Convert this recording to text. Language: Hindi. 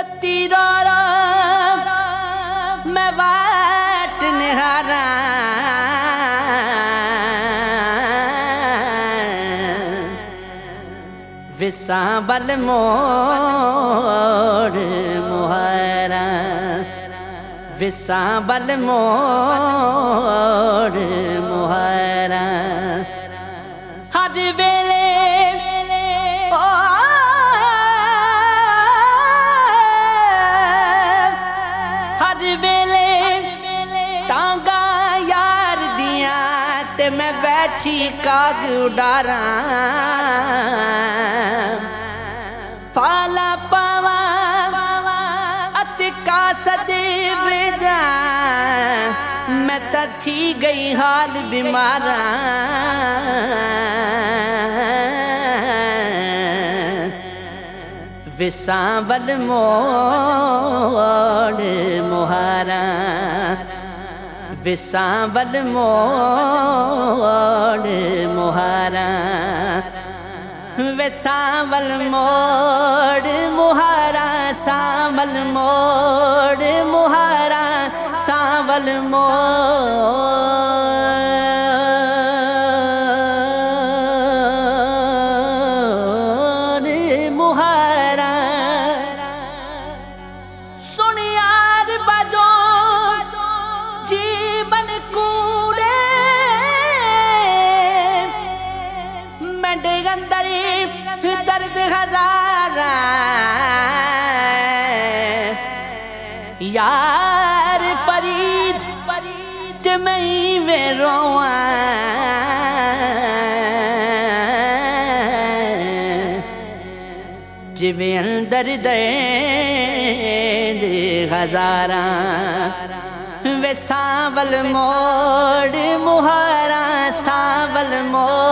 तत्ती रोरा मैं वाट निहारा विसा बल मोड़ मुहारा विसा बल मोड़ मुहारा हर वेले हर वेले तांगा यार दिया ते मैं बैठी काग उडारा फाला पावा अतिका सदैव जा मैं तो थी गई हाल बीमारा विसा बल मोड़ मुहारा विसा बल मोड़ मुहारा वे सांवल मोड़ मुहारा सांवल मोड़ मुहारा सांवल मोड़ मुहारा सुन यार बाजो जीवन कूड़े मेरे अंदर दर्द हजारा यार फरीद फरीद मैं वे रोआ जिवे अंदर दर्द हजारा वे सांवल मोड़ मुहारा सांवल मोड़